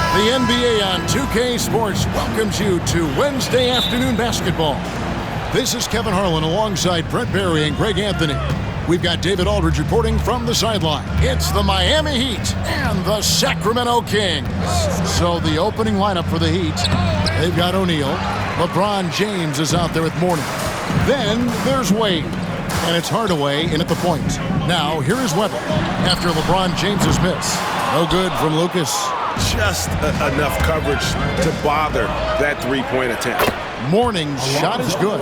The NBA on 2K Sports welcomes you to Wednesday afternoon basketball. This is Kevin Harlan alongside Brent Barry and Greg Anthony. We've got David Aldridge reporting from the sideline. It's the Miami Heat and the Sacramento Kings. So the opening lineup for the Heat, they've got O'Neal. LeBron James is out there with Mourning. Then there's Wade. And it's Hardaway in at the point. Now, here is Webber after LeBron James's miss. No good from Lucas. Just enough coverage to bother that three-point attempt. Mourning's shot is good.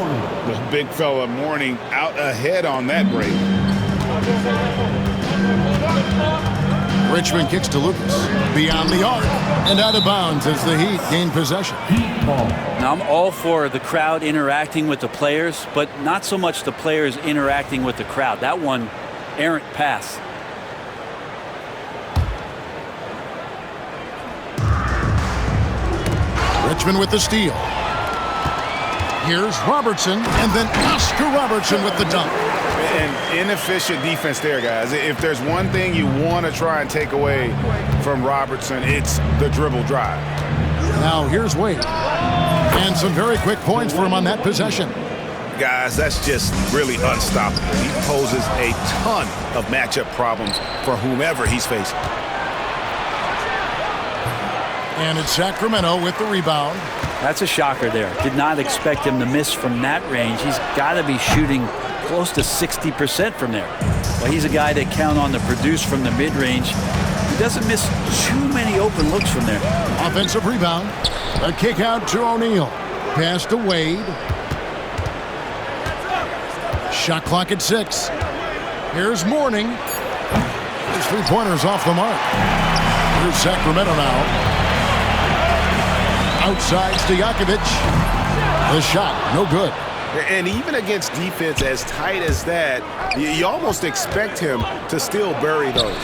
The big fella Mourning out ahead on that break. Richmond kicks to Lucas. Beyond the arc and out of bounds as the Heat gain possession. Now, I'm all for the crowd interacting with the players, but not so much the players interacting with the crowd. That one, errant pass. Richmond with the steal. Here's Robertson, and then Oscar Robertson with the dunk. And inefficient defense there, guys. If there's one thing you want to try and take away from Robertson, it's the dribble drive. Now here's Wade. And some very quick points for him on that possession. Guys, that's just really unstoppable. He poses a ton of matchup problems for whomever he's facing. And it's Sacramento with the rebound. That's a shocker there. Did not expect him to miss from that range. He's got to be shooting close to 60% from there. Well, he's a guy that count on to produce from the mid-range. He doesn't miss too many open looks from there. Offensive rebound. A kick out to O'Neal. Pass to Wade. Shot clock at 6. Here's Mourning. His three-pointers off the mark. Here's Sacramento now. Outside Stojakovic. The shot, no good. And even against defense as tight as that, you almost expect him to still bury those.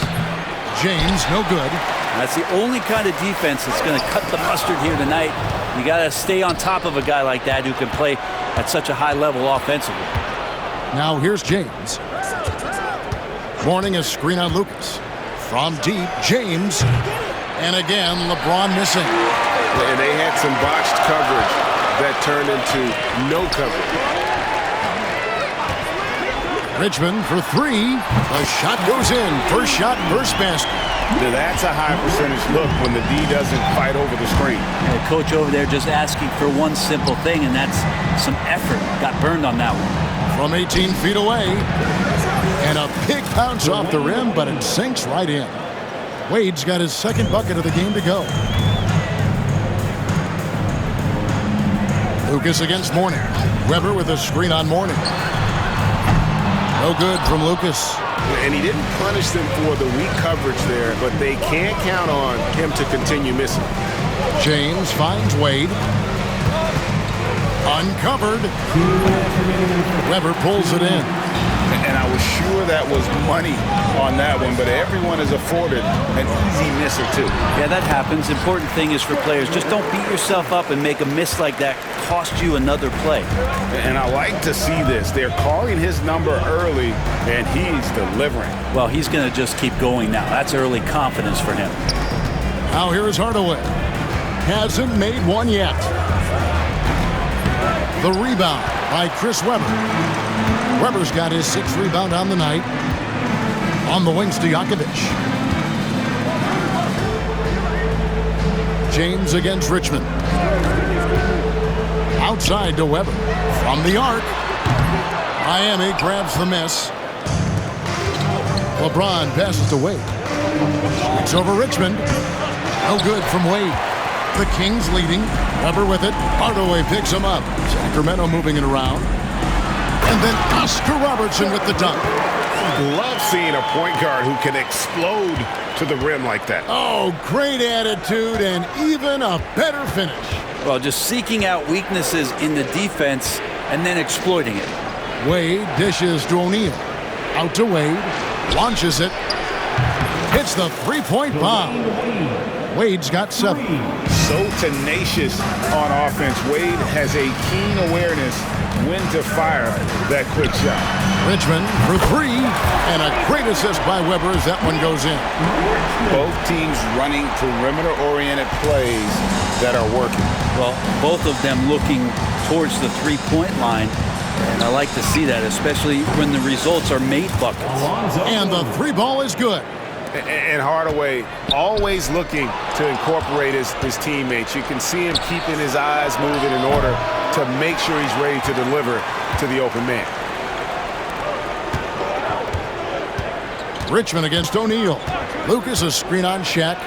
James, no good. That's the only kind of defense that's going to cut the mustard here tonight. You got to stay on top of a guy like that who can play at such a high level offensively. Now here's James. Mourning a screen on Lucas. From deep, James. And again, LeBron missing. And they had some botched coverage that turned into no coverage. Richmond for 3. The shot goes in. First shot, first basket. Now that's a high percentage look when the D doesn't fight over the screen. The coach over there just asking for one simple thing, and that's some effort. Got burned on that one. From 18 feet away. And a big bounce off the rim, but it sinks right in. Wade's got his second bucket of the game to go. Lucas against Mourning. Webber with a screen on Mourning. No good from Lucas. And he didn't punish them for the weak coverage there, but they can't count on him to continue missing. James finds Wade. Uncovered. Webber pulls it in. And I was sure that was money on that one, but everyone is afforded an easy misser too. Yeah, that happens. Important thing is for players, just don't beat yourself up and make a miss like that cost you another play. And I like to see this. They're calling his number early, and he's delivering. Well, he's going to just keep going now. That's early confidence for him. Now here is Hardaway. Hasn't made one yet. The rebound by Chris Webber. Webber's got his 6th rebound on the night. On the wing, Stojakovic. James against Richmond. Outside to Webber. From the arc. Miami grabs the miss. LeBron passes to Wade. It's over Richmond. No good from Wade. The Kings leading. Webber with it. Hardaway picks him up. Sacramento moving it around. And then Oscar Robertson with the dunk. Love seeing a point guard who can explode to the rim like that. Oh, great attitude and even a better finish. Well, just seeking out weaknesses in the defense and then exploiting it. Wade dishes to O'Neal. Out to Wade. Launches it. Hits the three-point bomb. Wade's got 7. So tenacious on offense. Wade has a keen awareness when to fire that quick shot. Richmond for three, and a great assist by Weber as that one goes in. Both teams running perimeter-oriented plays that are working. Well, both of them looking towards the three-point line. And I like to see that, especially when the results are made buckets. And the three ball is good. And Hardaway always looking to incorporate his teammates. You can see him keeping his eyes moving in order to make sure he's ready to deliver to the open man. Richmond against O'Neal. Lucas a screen on Shaq.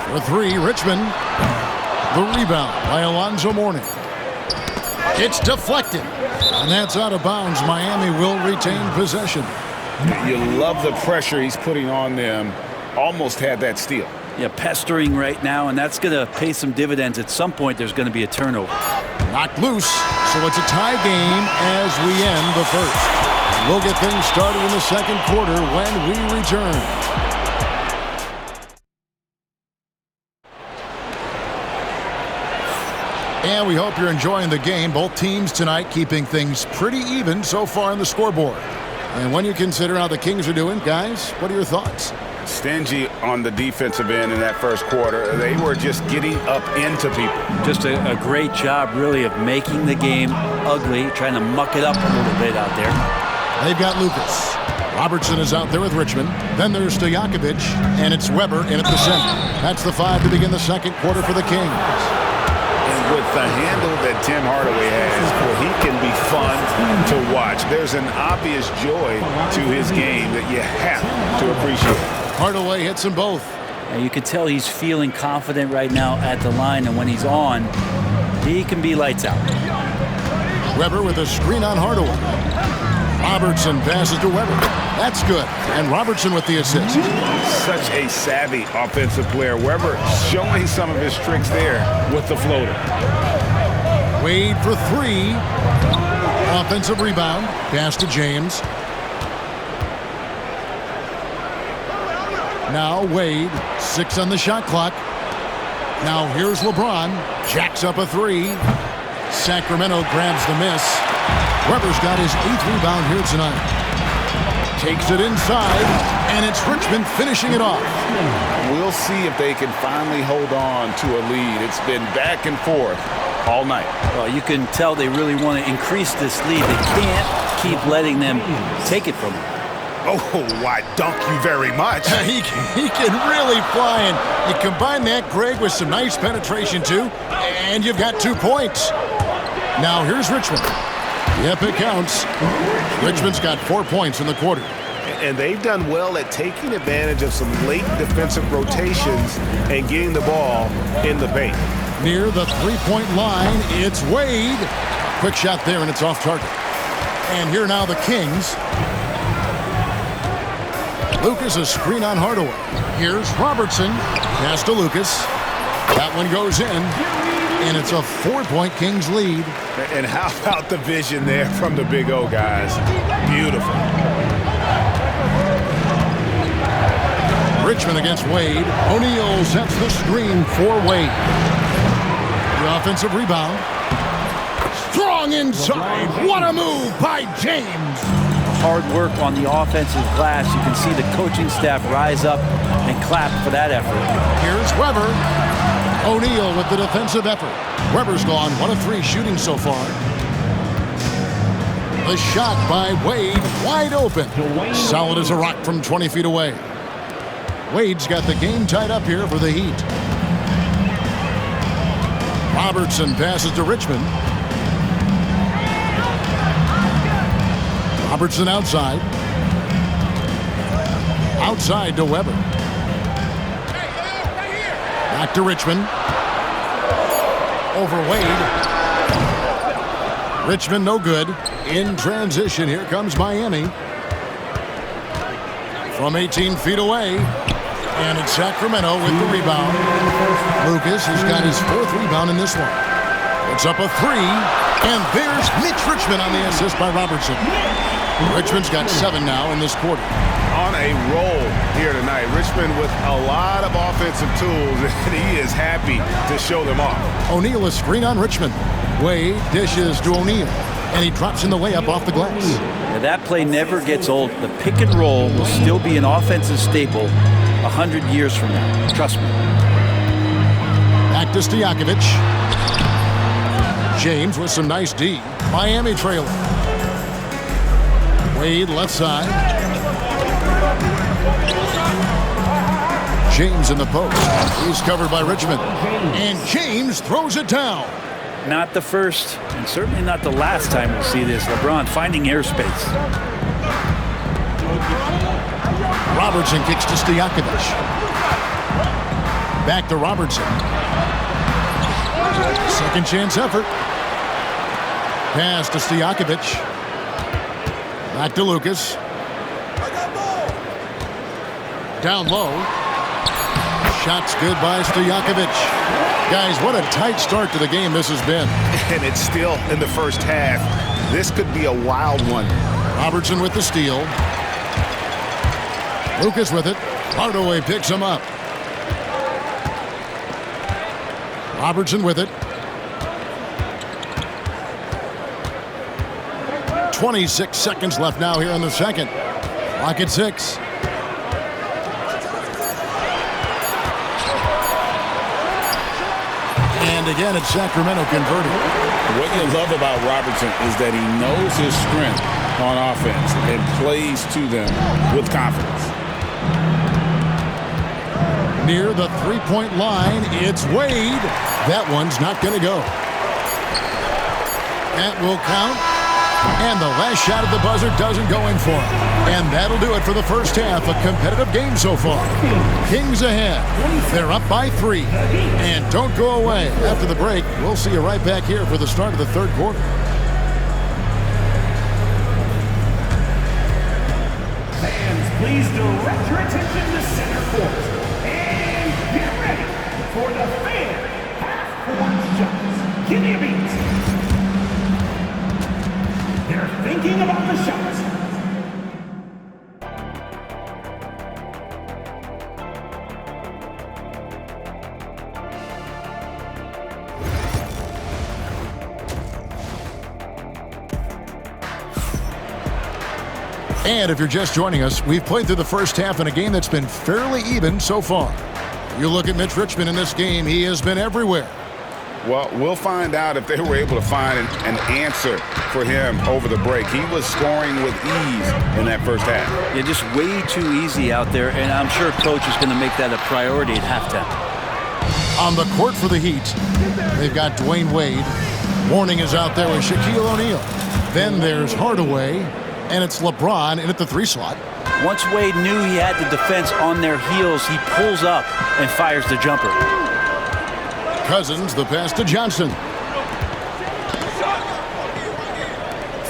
For three, Richmond. The rebound by Alonzo Mourning. It's deflected. And that's out of bounds. Miami will retain possession. You love the pressure he's putting on them. Almost had that steal. Yeah, pestering right now, and that's going to pay some dividends. At some point, there's going to be a turnover. Knocked loose, so it's a tie game as we end the first. We'll get things started in the second quarter when we return. And we hope you're enjoying the game. Both teams tonight keeping things pretty even so far on the scoreboard. And when you consider how the Kings are doing, guys, what are your thoughts? Stingy on the defensive end in that first quarter. They were just getting up into people. Just a great job, really, of making the game ugly, trying to muck it up a little bit out there. They've got Lucas. Robertson is out there with Richmond. Then there's Stojakovic, and it's Weber in at the center. That's the five to begin the second quarter for the Kings. With the handle that Tim Hardaway has, well, he can be fun to watch. There's an obvious joy to his game that you have to appreciate. Hardaway hits them both. And you can tell he's feeling confident right now at the line, and when he's on, he can be lights out. Weber with a screen on Hardaway. Robertson passes to Weber. That's good. And Robertson with the assist. Such a savvy offensive player. Weber showing some of his tricks there with the floater. Wade for three. Offensive rebound. Pass to James. Now Wade. 6 on the shot clock. Now here's LeBron. Jacks up a three. Sacramento grabs the miss. Weber's got his 8th rebound here tonight. Takes it inside, and it's Richmond finishing it off. We'll see if they can finally hold on to a lead. It's been back and forth all night. Well, you can tell they really want to increase this lead. They can't keep letting them take it from them. Oh, why, dunk you very much. He can really fly, and you combine that, Greg, with some nice penetration, too, and you've got 2 points. Now here's Richmond. Yep, it counts. Richmond's got 4 points in the quarter. And they've done well at taking advantage of some late defensive rotations and getting the ball in the paint. Near the three-point line, it's Wade. Quick shot there, and it's off target. And here now the Kings. Lucas a screen on Hardaway. Here's Robertson. Pass to Lucas. That one goes in. And it's a 4-point Kings lead. And how about the vision there from the Big O guys? Beautiful. Richmond against Wade. O'Neal sets the screen for Wade. The offensive rebound. Strong inside. What a move by James. Hard work on the offensive glass. You can see the coaching staff rise up and clap for that effort. Here's Weber. O'Neal with the defensive effort. Weber's gone 1 of 3 shooting so far. The shot by Wade, wide open. Solid as a rock from 20 feet away. Wade's got the game tied up here for the Heat. Robertson passes to Richmond. Robertson outside. Outside to Weber. Back to Richmond. Over Wade. Richmond no good. In transition, here comes Miami. From 18 feet away. And it's Sacramento with the rebound. Lucas has got his 4th rebound in this one. It's up a 3. And there's Mitch Richmond on the assist by Robertson. Richmond's got 7 now in this quarter. On a roll here tonight. Richmond with a lot of offensive tools, and he is happy to show them off. O'Neal a screen on Richmond. Wade dishes to O'Neal, and he drops in the layup off the glass. Yeah, that play never gets old. The pick and roll will still be an offensive staple 100 years from now. Trust me. Back to Stojakovic. James with some nice D. Miami trailing. Wade left side. James in the post. He's covered by Richmond. And James throws it down. Not the first, and certainly not the last time we'll see this. LeBron finding airspace. Robertson kicks to Stojakovic. Back to Robertson. Second chance effort. Pass to Stojakovic. Back to Lucas. Down low. Shots good by Stojakovic. Guys, what a tight start to the game this has been. And it's still in the first half. This could be a wild one. Robertson with the steal. Lucas with it. Hardaway picks him up. Robertson with it. 26 seconds left now here in the second. Clock at 6. And again, it's Sacramento converting. What you love about Robertson is that he knows his strength on offense and plays to them with confidence. Near the three-point line, it's Wade. That one's not going to go. That will count. And the last shot at the buzzer doesn't go in for him. And that'll do it for the first half. A competitive game so far. Kings ahead. They're up by 3. And don't go away. After the break, we'll see you right back here for the start of the third quarter. Fans, please direct your attention to center court. And get ready for the fan half-court shots. Give me a beat. They're thinking about the shots. And if you're just joining us, we've played through the first half in a game that's been fairly even so far. You look at Mitch Richmond in this game, he has been everywhere. Well, we'll find out if they were able to find an answer for him over the break. He was scoring with ease in that first half. Yeah, just way too easy out there, and I'm sure coach is going to make that a priority at halftime. On the court for the Heat, they've got Dwayne Wade. Warning is out there with Shaquille O'Neal. Then there's Hardaway, and it's LeBron in at the 3 slot. Once Wade knew he had the defense on their heels, he pulls up and fires the jumper. Cousins, the pass to Johnson.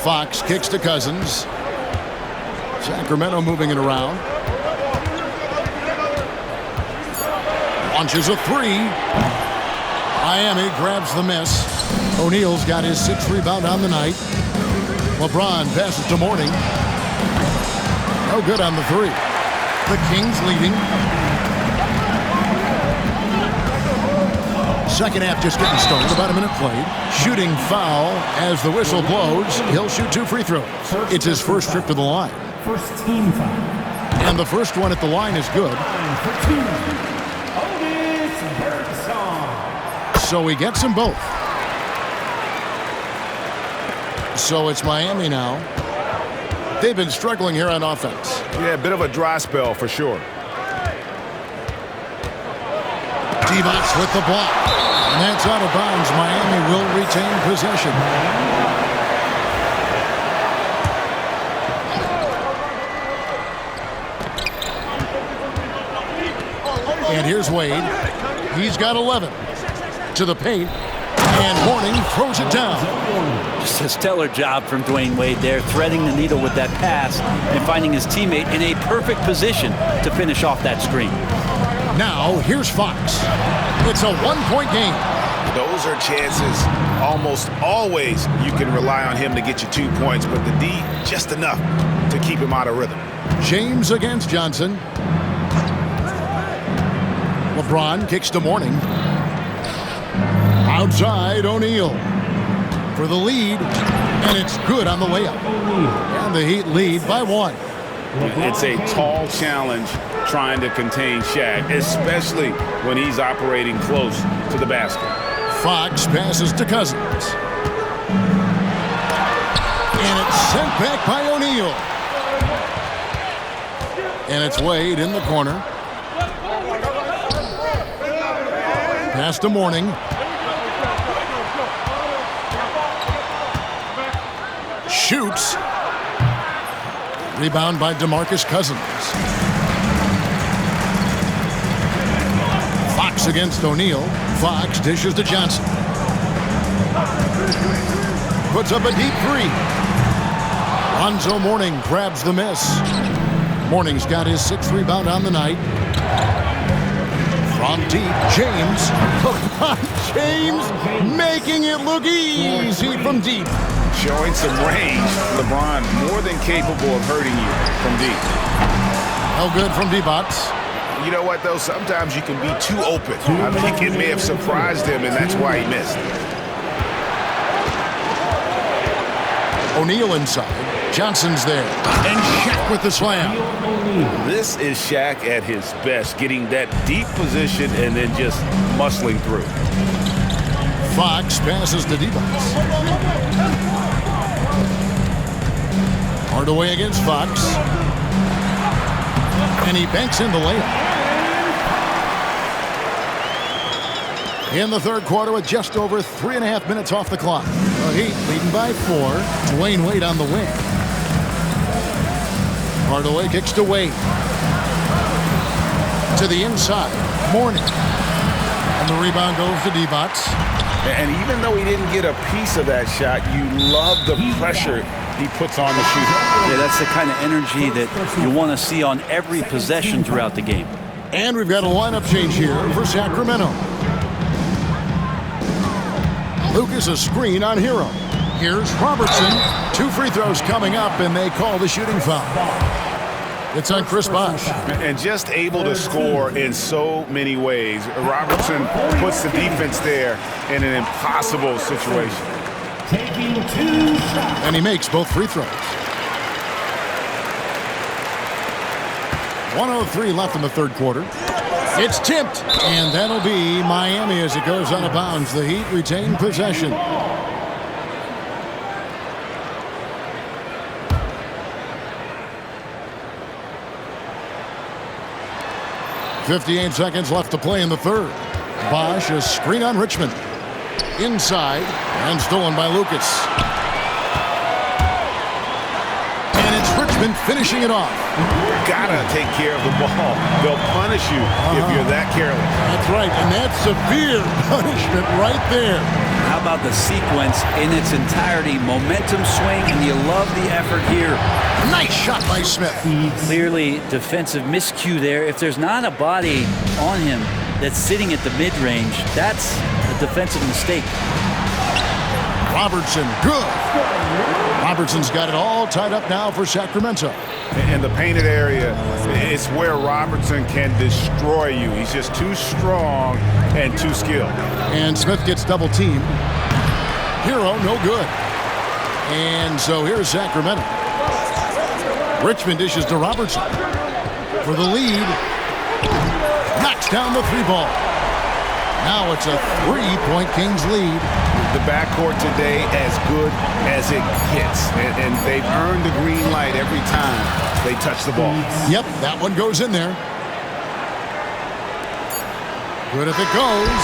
Fox kicks to Cousins. Sacramento moving it around. Launches a 3. Miami grabs the miss. O'Neal's got his 6th rebound on the night. LeBron passes to Mourning. No good on the 3. The Kings leading. Second half just getting started. About a minute played. Shooting foul as the whistle blows. He'll shoot 2 free throws. It's his first trip to the line. First team foul. And the first one at the line is good. For 2. Otis Birdsong. So he gets them both. So it's Miami now. They've been struggling here on offense. Yeah, a bit of a dry spell for sure. Divac with the block. And that's out of bounds. Miami will retain possession. And here's Wade. He's got 11. To the paint. And Mourning throws it down. Just a stellar job from Dwayne Wade there, threading the needle with that pass and finding his teammate in a perfect position to finish off that screen. Now, here's Fox. It's a 1-point game. Those are chances. Almost always you can rely on him to get you 2 points, but the D, just enough to keep him out of rhythm. James against Johnson. LeBron kicks to Mourning. Outside, O'Neal. for the lead, and it's good on the layup. And the Heat lead by 1. It's a tall challenge trying to contain Shaq, especially when he's operating close to the basket. Fox passes to Cousins. And it's sent back by O'Neal. And it's Wade in the corner. Pass to Mourning. Shoots. Rebound by DeMarcus Cousins. Fox against O'Neal. Fox dishes to Johnson. Puts up a deep 3. Lonzo Mourning grabs the miss. Mourning's got his 6th rebound on the night. From deep, James. James making it look easy from deep. Showing some range. LeBron more than capable of hurting you from deep. No good from D-Bots. You know what, though? Sometimes you can be too open. I think it may have surprised him, and that's why he missed. O'Neal inside. Johnson's there. And Shaq with the slam. This is Shaq at his best, getting that deep position and then just muscling through. Fox passes to D-Bots. Hardaway against Fox. And he banks in the layup. In the third quarter with just over 3.5 minutes off the clock. The Heat leading by 4. Dwayne Wade on the wing. Hardaway kicks to Wade. To the inside. Mourning. And the rebound goes to D-Bots. And even though he didn't get a piece of that shot, you love the pressure he puts on the shooter. Yeah, that's the kind of energy that you want to see on every possession throughout the game. And we've got a lineup change here for Sacramento. Lucas a screen on Hero. Here's Robertson. 2 free throws coming up, and they call the shooting foul. It's on Chris Bosh. And just able to score in so many ways. Robertson puts the defense there in an impossible situation. Taking 2 shots. And he makes both free throws. 1:03 left in the third quarter. It's tipped, and that'll be Miami as it goes out of bounds. The Heat retain possession. .58 seconds left to play in the third. Bosh a screen on Richmond. Inside, and stolen by Lucas. And it's Richmond finishing it off. Gotta take care of the ball. They'll punish you if you're that careless. That's right, and that's severe punishment right there. How about the sequence in its entirety? Momentum swing, and you love the effort here. Nice shot by Smith. Clearly defensive miscue there. If there's not a body on him that's sitting at the mid-range, that's a defensive mistake. Robertson, good. Robertson's got it all tied up now for Sacramento. In the painted area, it's where Robertson can destroy you. He's just too strong and too skilled. And Smith gets double teamed. Hero, no good. And so here's Sacramento. Richmond dishes to Robertson for the lead. Knocks down the 3-ball. Now it's a 3-point Kings lead. The backcourt today as good as it gets. And they've earned the green light every time they touch the ball. Yep, that one goes in there. Good if it goes.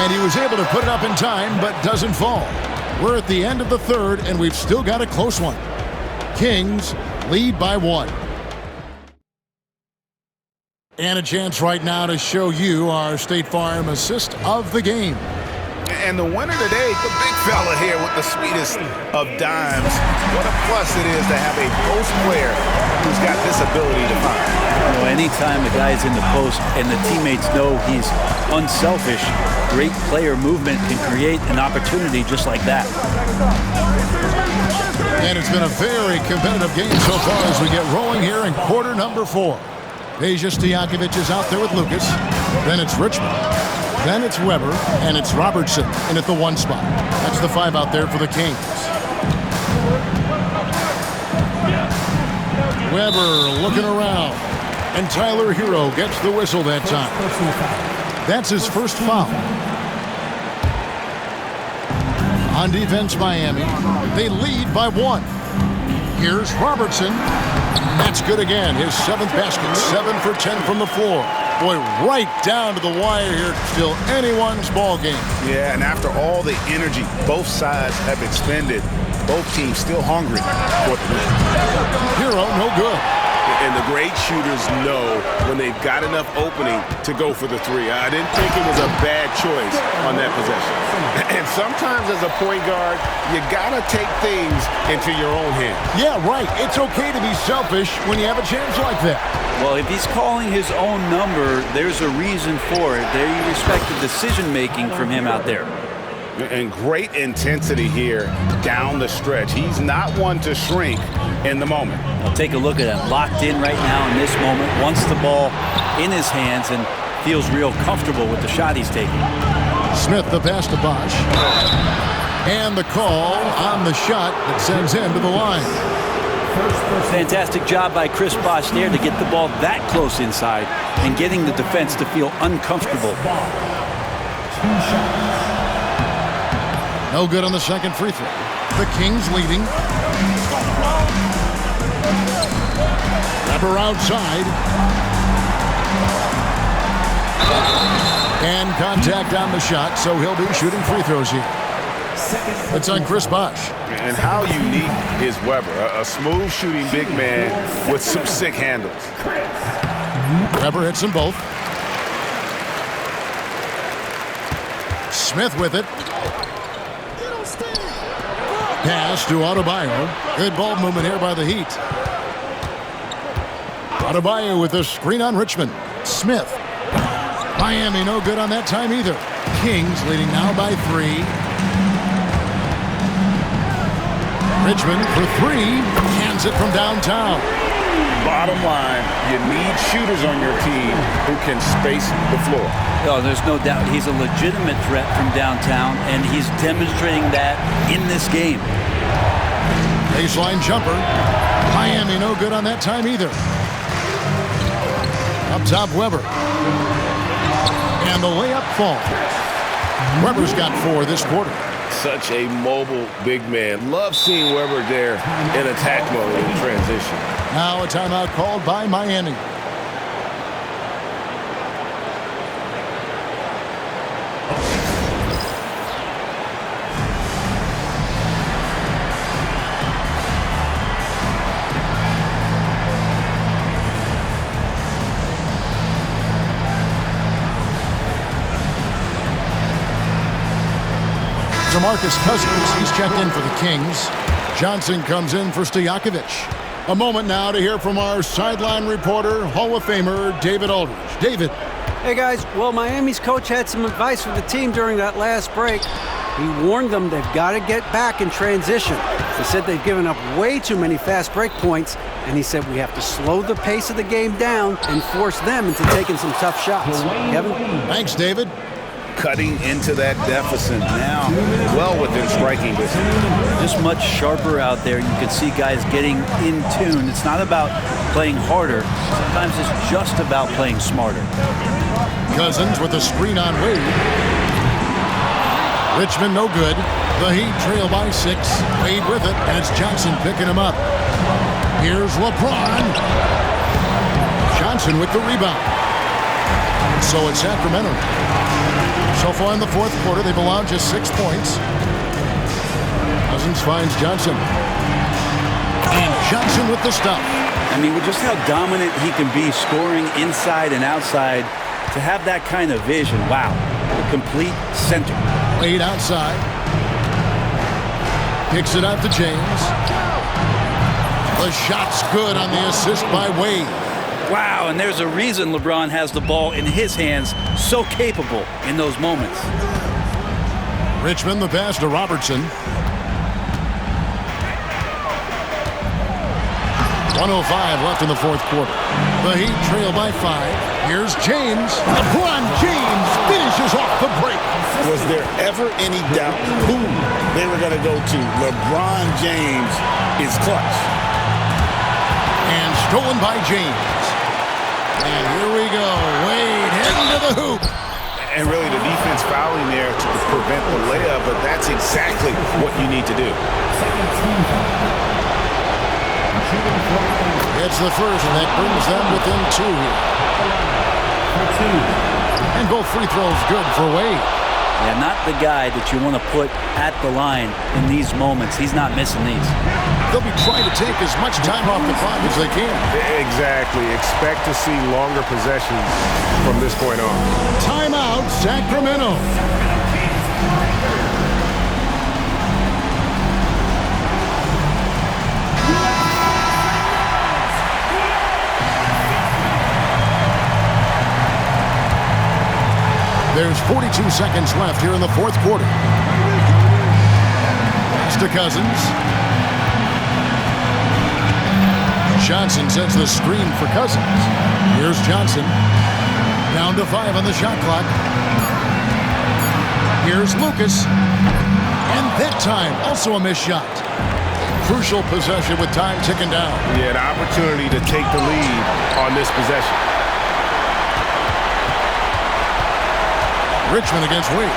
And he was able to put it up in time, but doesn't fall. We're at the end of the third, and we've still got a close one. Kings lead by 1. And a chance right now to show you our State Farm assist of the game. And the winner today, the big fella here with the sweetest of dimes. What a plus it is to have a post player who's got this ability to find. You know, anytime a guy's in the post and the teammates know he's unselfish, great player movement can create an opportunity just like that. And it's been a very competitive game so far as we get rolling here in quarter number 4. Peja Stojakovic is out there with Lucas. Then it's Richmond. Then it's Weber, and it's Robertson in at the 1 spot. That's the 5 out there for the Kings. Weber looking around, and Tyler Hero gets the whistle that time. That's his first foul. On defense, Miami. They lead by 1. Here's Robertson. That's good again. His 7th basket. 7 for 10 from the floor. Boy, right down to the wire here. Still anyone's ball game. Yeah, and after all the energy both sides have expended, both teams still hungry for the win. Hero, no good. And the great shooters know when they've got enough opening to go for the 3. I didn't think it was a bad choice on that possession. And sometimes as a point guard, you got to take things into your own hands. Yeah, right. It's okay to be selfish when you have a chance like that. Well, if he's calling his own number, there's a reason for it. There you respect the decision-making from him out there. And great intensity here down the stretch. He's not one to shrink in the moment. Well, take a look at him. Locked in right now in this moment. Wants the ball in his hands and feels real comfortable with the shot he's taking. Smith, the pass to Bosch. And the call on the shot that sends him to the line. Fantastic job by Chris Bosh there to get the ball that close inside and getting the defense to feel uncomfortable. No good on the second free throw. The Kings leading. Weber outside. And contact on the shot, so he'll be shooting free throws here. It's on Chris Bosh. And how unique is Weber? A smooth shooting big man with some sick handles. Weber hits them both. Smith with it. Pass to Adebayo. Good ball movement here by the Heat. Adebayo with a screen on Richmond. Smith. Miami no good on that time either. Kings leading now by 3. Richmond for 3. Hands it from downtown. Bottom line, you need shooters on your team who can space the floor. Oh, there's no doubt he's a legitimate threat from downtown, and he's demonstrating that in this game. Baseline jumper. Miami no good on that time either. Up top, Weber. And the layup falls. Weber's got 4 this quarter. Such a mobile big man. Love seeing Weber there in attack mode in transition. Now a timeout called by Miami. DeMarcus Cousins, he's checked in for the Kings. Johnson comes in for Stojakovic. A moment now to hear from our sideline reporter, Hall of Famer David Aldridge. David. Hey guys, well, Miami's coach had some advice for the team during that last break. He warned them they've got to get back in transition. He said they've given up way too many fast break points, and he said we have to slow the pace of the game down and force them into taking some tough shots. Kevin? Thanks, David. Cutting into that deficit now, well within striking distance. Just much sharper out there. You can see guys getting in tune. It's not about playing harder. Sometimes it's just about playing smarter. Cousins with a screen on Wade. Richmond no good. The Heat trail by 6. Wade with it, and it's Johnson picking him up. Here's LeBron. Johnson with the rebound. So it's Sacramento. So far in the fourth quarter, they've allowed just 6 points. Cousins finds Johnson. And Johnson with the stop. I mean, with just how dominant he can be scoring inside and outside, to have that kind of vision, wow, a complete center. Wade outside. Kicks it out to James. The shot's good on the assist by Wade. Wow, and there's a reason LeBron has the ball in his hands, so capable in those moments. Richmond the pass to Robertson. 1:05 left in the fourth quarter. The Heat trail by 5. Here's James. LeBron James finishes off the break. Was there ever any doubt who they were going to go to? LeBron James is clutch. And stolen by James. And here we go. Wade heading to the hoop. And really the defense fouling there to prevent the layup, but that's exactly what you need to do. It's the first, and that brings them within 2 here. And both free throws good for Wade. Yeah, not the guy that you want to put at the line in these moments. He's not missing these. They'll be trying to take as much time off the clock as they can. Exactly. Expect to see longer possessions from this point on. Timeout, Sacramento. There's 42 seconds left here in the fourth quarter. Pass to Cousins. Johnson sets the screen for Cousins. Here's Johnson. Down to 5 on the shot clock. Here's Lucas. And that time, also a missed shot. Crucial possession with time ticking down. Yeah, an opportunity to take the lead on this possession. Richmond against Wade.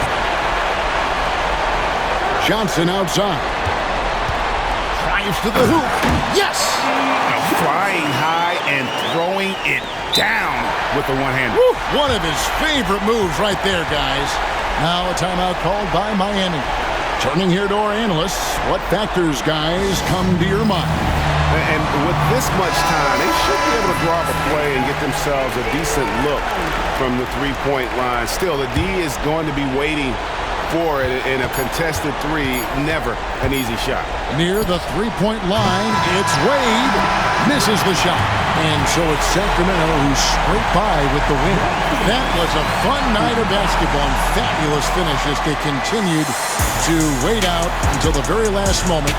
Johnson outside. Drives to the hoop. Yes! Flying high and throwing it down with the one-hander. One of his favorite moves right there, guys. Now a timeout called by Miami. Turning here to our analysts, what factors, guys, come to your mind? And with this much time, they should be able to draw up a play and get themselves a decent look from the three-point line. Still, the D is going to be waiting for it in a contested three. Never an easy shot. Near the three-point line, it's Wade. Misses the shot. And so it's Sacramento who scraped by with the win. That was a fun night of basketball and fabulous finish as they continued to wait out until the very last moment.